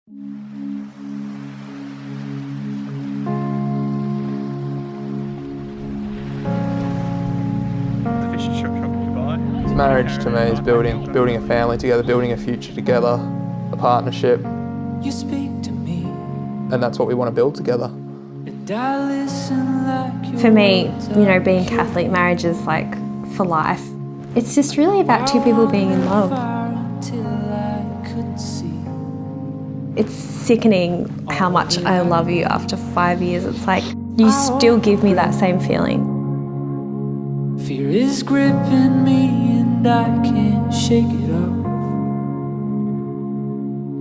Marriage to me is building a family together, building a future together, a partnership. You speak to me, and that's what we want to build together. and I listen like For me, being Catholic, marriage is like for life. It's just really about two people being in love. It's sickening how much I love you after 5 years. It's like you still give me that same feeling. Fear is gripping me and I can't shake it off.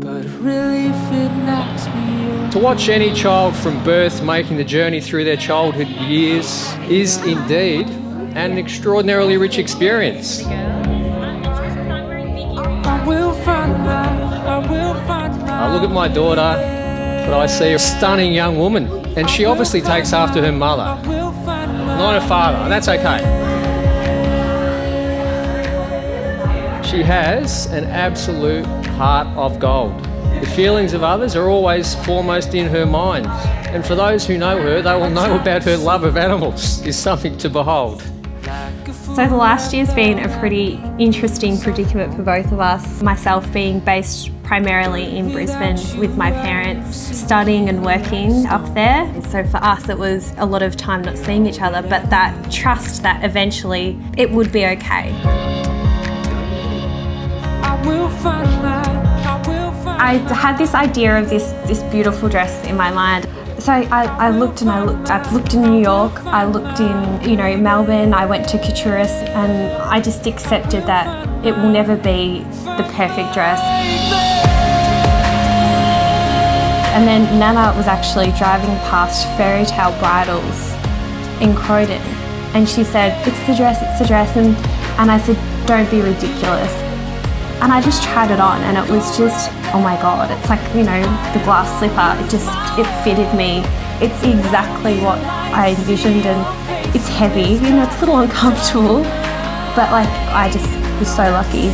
But relief, it knocks me off. To watch any child from birth making the journey through their childhood years is indeed an extraordinarily rich experience. I look at my daughter, but I see a stunning young woman, and she obviously takes after her mother, not her father, and that's okay. She has an absolute heart of gold. The feelings of others are always foremost in her mind, and for those who know her, they will know about her love of animals is something to behold. So the last year's been a pretty interesting predicament for both of us. Myself being based primarily in Brisbane with my parents, studying and working up there. So for us it was a lot of time not seeing each other, but that trust that eventually it would be okay. I had this idea of this beautiful dress in my mind. So I looked in New York, I looked in Melbourne, I went to Couturist, and I just accepted that it will never be the perfect dress. And then Nana was actually driving past Fairy Tale Bridals in Croydon, and she said, it's the dress, and I said, don't be ridiculous. And I just tried it on, and it was just, oh my God, it's like, the glass slipper, it fitted me. It's exactly what I envisioned, and it's heavy, it's a little uncomfortable, but I just was so lucky.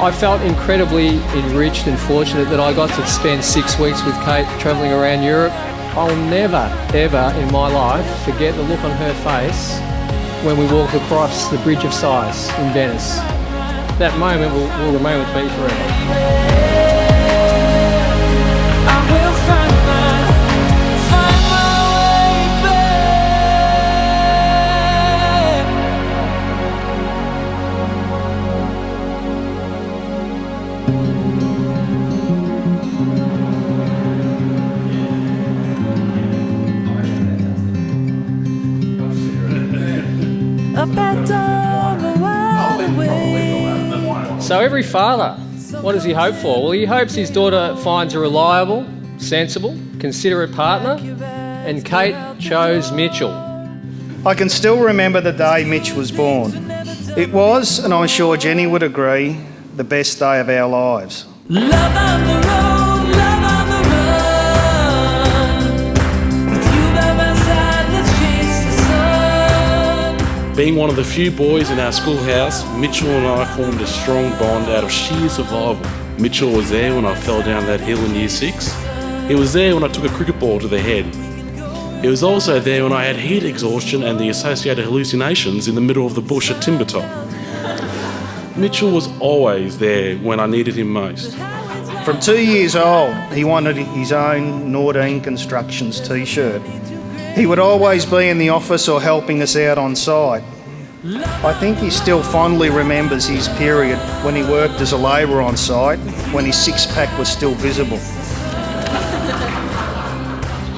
I felt incredibly enriched and fortunate that I got to spend 6 weeks with Kate travelling around Europe. I'll never, ever in my life forget the look on her face when we walked across the Bridge of Sighs in Venice. That moment will remain with me forever. So every father, what does he hope for? Well, he hopes his daughter finds a reliable, sensible, considerate partner, and Kate chose Mitchell. I can still remember the day Mitch was born. It was, and I'm sure Jenny would agree, the best day of our lives. Love on the road, love on the run. With you by my side, let's chase the sun. Being one of the few boys in our schoolhouse, Mitchell and I formed a strong bond out of sheer survival. Mitchell was there when I fell down that hill in Year 6. He was there when I took a cricket ball to the head. He was also there when I had heat exhaustion and the associated hallucinations in the middle of the bush at Timbertop. Mitchell was always there when I needed him most. From 2 years old, he wanted his own Nordine Constructions t-shirt. He would always be in the office or helping us out on site. I think he still fondly remembers his period when he worked as a labourer on site, when his six-pack was still visible.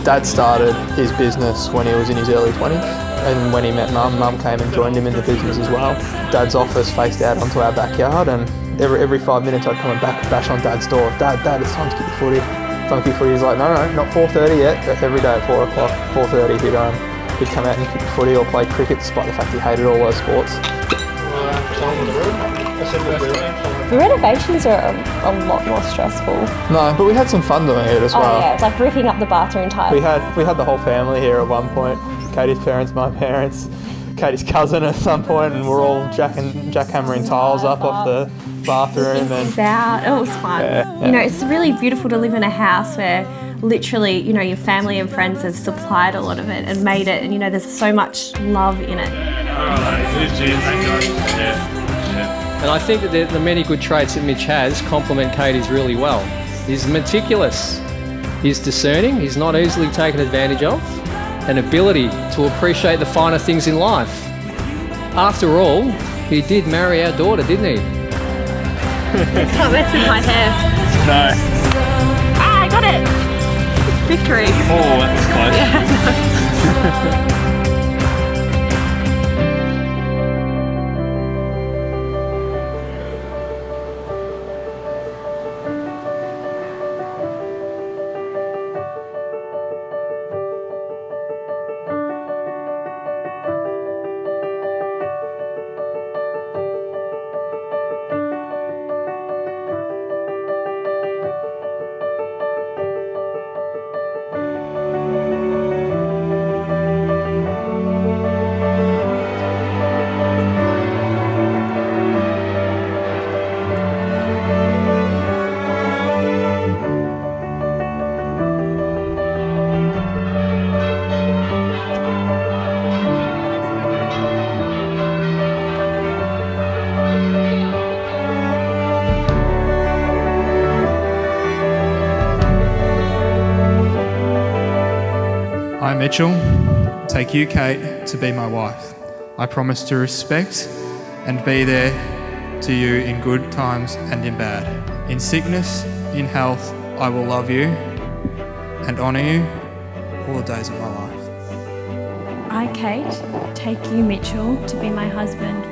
Dad started his business when he was in his early 20s, and when he met Mum, Mum came and joined him in the business as well. Dad's office faced out onto our backyard, and every 5 minutes I'd come and bash on Dad's door. Dad, it's time to kick the footy. Time to kick the footy. He's like, no, not 4:30 yet. But every day at 4 o'clock, 4:30, he'd come out and kick the footy or play cricket, despite the fact he hated all those sports. The renovations are a lot more stressful. No, but we had some fun doing it as well. Oh yeah, it's like ripping up the bathroom tiles. We had the whole family here at one point. Katie's parents, my parents, Katie's cousin at some point, and we're all jackhammering tiles up off the bathroom. It was fun. Yeah. You know, it's really beautiful to live in a house where literally, you know, your family and friends have supplied a lot of it and made it, and you know, there's so much love in it. And I think that the many good traits that Mitch has complement Katie's really well. He's meticulous, he's discerning, he's not easily taken advantage of, an ability to appreciate the finer things in life. After all, he did marry our daughter, didn't he? Can't mess with my hair. No. Ah, I got it! Victory. Oh, that was close. I, Mitchell, take you, Kate, to be my wife. I promise to respect and be there to you in good times and in bad. In sickness, in health, I will love you and honour you all the days of my life. I, Kate, take you, Mitchell, to be my husband.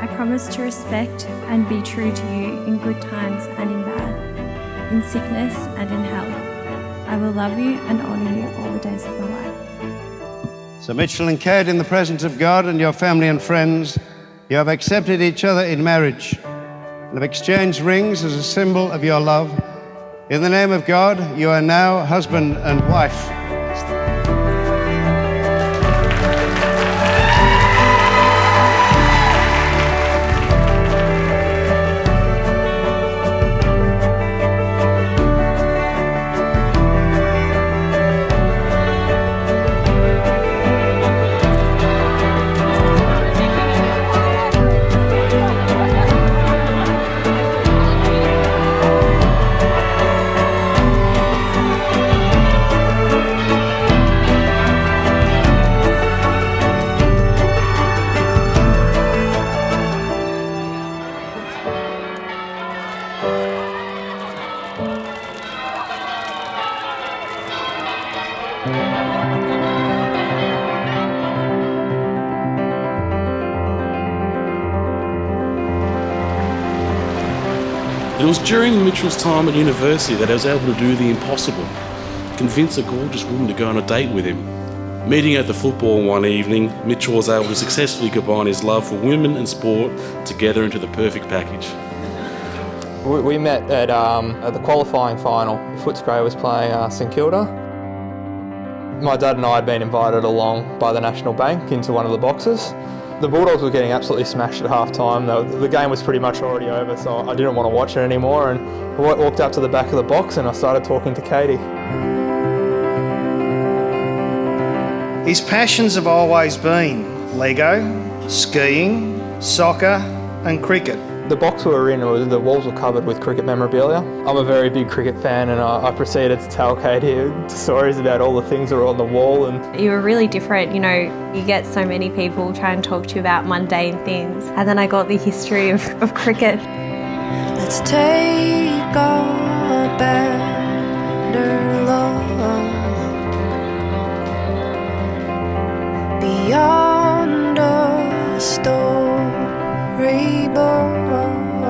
I promise to respect and be true to you in good times and in bad, in sickness and in health. I will love you and honour you all the days of my life. So Mitchell and Kate, in the presence of God and your family and friends, you have accepted each other in marriage and have exchanged rings as a symbol of your love. In the name of God, you are now husband and wife. It was during Mitchell's time at university that I was able to do the impossible, convince a gorgeous woman to go on a date with him. Meeting at the football one evening, Mitchell was able to successfully combine his love for women and sport together into the perfect package. We met at the qualifying final. Footscray was playing St Kilda. My dad and I had been invited along by the National Bank into one of the boxes. The Bulldogs were getting absolutely smashed at half time. The game was pretty much already over, so I didn't want to watch it anymore, and I walked up to the back of the box and I started talking to Katie. His passions have always been Lego, skiing, soccer and cricket. The box we were in, the walls were covered with cricket memorabilia. I'm a very big cricket fan, and I proceeded to tell Katie stories about all the things that were on the wall. And You were really different, you know, you get so many people trying to talk to you about mundane things. And then I got the history of cricket. Let's take a better look beyond a storybook.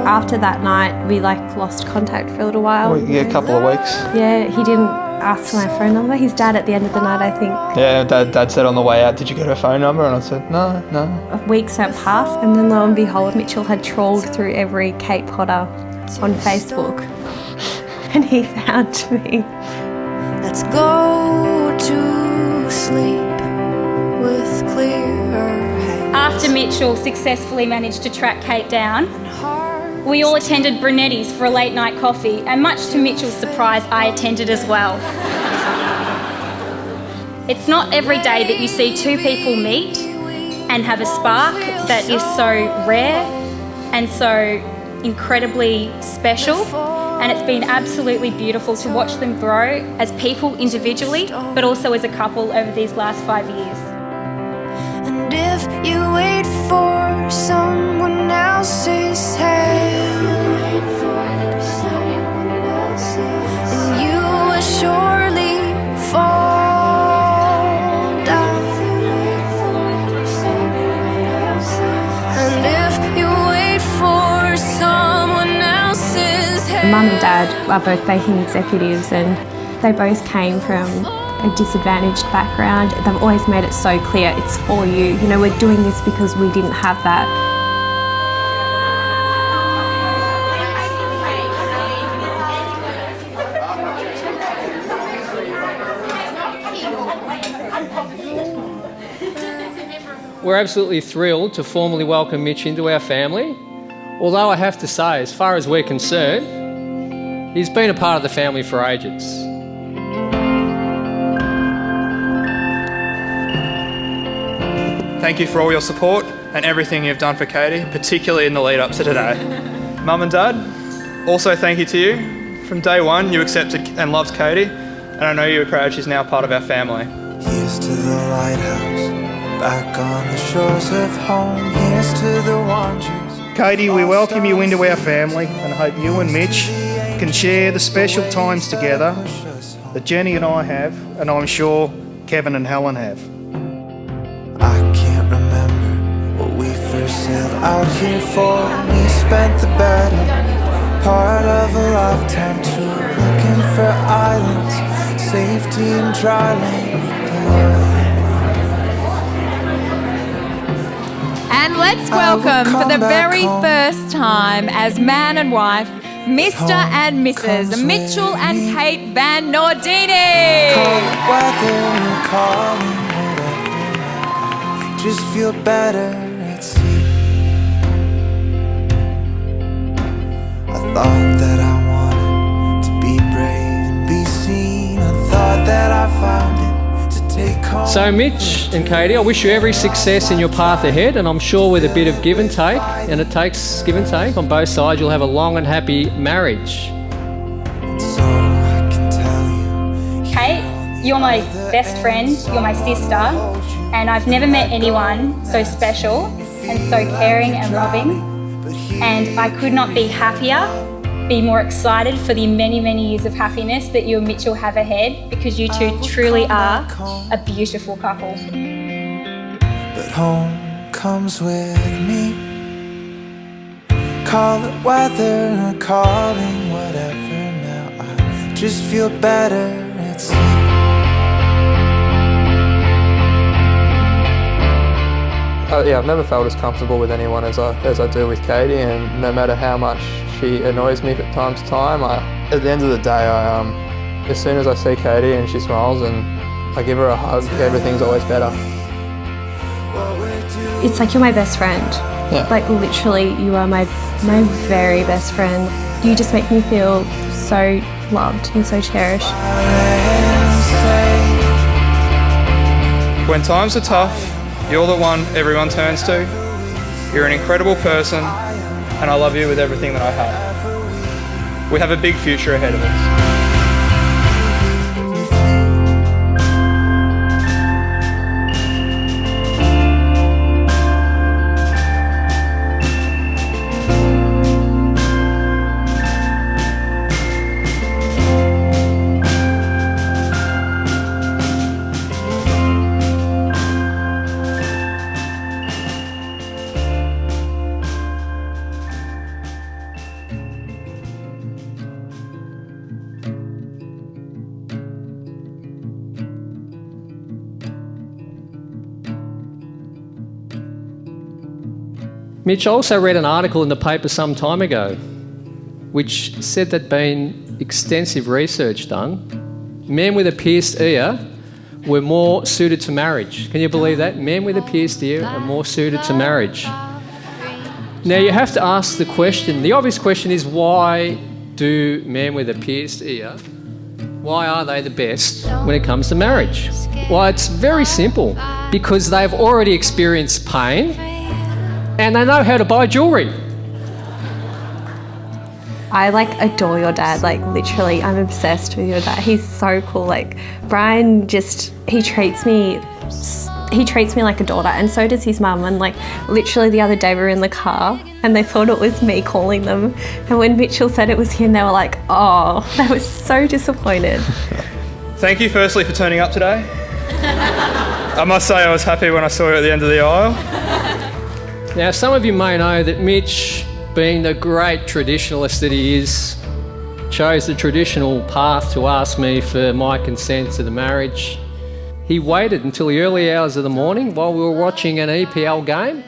After that night, we lost contact for a little while. yeah, a couple of weeks. Yeah, he didn't asked for my phone number. His dad at the end of the night, I think. Yeah, Dad said on the way out, did you get her phone number? And I said, no. Weeks went past, and then lo and behold, Mitchell had trawled through every Kate Potter on Facebook, and he found me. Let's go to sleep with clearer heads. After Mitchell successfully managed to track Kate down, we all attended Brunetti's for a late night coffee, and much to Mitchell's surprise, I attended as well. It's not every day that you see two people meet and have a spark that is so rare and so incredibly special, and it's been absolutely beautiful to watch them grow as people individually, but also as a couple over these last 5 years. And if you wait for someone else's hand, then you will surely fall down. And if you wait for someone else's hand. Mum and Dad are both banking executives, and they both came from a disadvantaged background. They've always made it so clear it's for you. You know, we're doing this because we didn't have that. We're absolutely thrilled to formally welcome Mitch into our family. Although I have to say, as far as we're concerned, he's been a part of the family for ages. Thank you for all your support and everything you've done for Katie, particularly in the lead up to today. Mum and Dad, also thank you to you. From day one, you accepted and loved Katie, and I know you're proud she's now part of our family. Here's to the lighthouse, back on the shores of home. Here's to the wanderers. Katie, we welcome you into our family and hope you and Mitch can share the special times together that Jenny and I have, and I'm sure Kevin and Helen have. I can't remember what we first set out here for. We spent the better part of a lifetime tour, looking for islands, safety and dry land. And let's welcome for the very first time as man and wife, Mr. and Mrs. Mitchell and Kate Van Nordini. Cold weather, calling, whatever now. I just feel better at sea. I thought that I wanted to be brave and be seen. I thought that I found it to take home. So Mitch and Katie, I wish you every success in your path ahead, and I'm sure with a bit of give and take, and it takes give and take on both sides, you'll have a long and happy marriage. So I can tell you. Kate, you're my best friend, you're my sister, and I've never met anyone so special and so caring and loving, and I could not be happier, be more excited for the many, many years of happiness that you and Mitchell have ahead, because you two truly are a beautiful couple. But home comes with me. Call it weather or calling whatever now. I just feel better at sea. I've never felt as comfortable with anyone as I do with Katie, and no matter how much she annoys me from time to time, at the end of the day, as soon as I see Katie and she smiles and I give her a hug, everything's always better. It's like you're my best friend. Yeah. Like literally, you are my very best friend. You just make me feel so loved and so cherished. When times are tough, you're the one everyone turns to. You're an incredible person, and I love you with everything that I have. We have a big future ahead of us. Mitch, I also read an article in the paper some time ago which said that been extensive research done, men with a pierced ear were more suited to marriage. Can you believe that? Men with a pierced ear are more suited to marriage. Now you have to ask the question, the obvious question is, why do men with a pierced ear, why are they the best when it comes to marriage? Well, it's very simple. Because they've already experienced pain and they know how to buy jewellery. I adore your dad, literally, I'm obsessed with your dad. He's so cool. Brian he treats me like a daughter, and so does his mum. And literally the other day we were in the car and they thought it was me calling them. And when Mitchell said it was him, they were like, oh, they were so disappointed. Thank you firstly for turning up today. I must say I was happy when I saw you at the end of the aisle. Now, some of you may know that Mitch, being the great traditionalist that he is, chose the traditional path to ask me for my consent to the marriage. He waited until the early hours of the morning while we were watching an EPL game.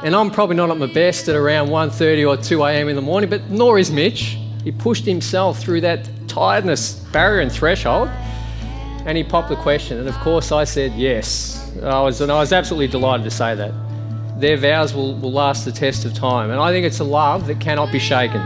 And I'm probably not at my best at around 1:30 or 2 a.m. in the morning, but nor is Mitch. He pushed himself through that tiredness barrier and threshold, and he popped the question. And of course I said yes. I was absolutely delighted to say that. Their vows will last the test of time. And I think it's a love that cannot be shaken.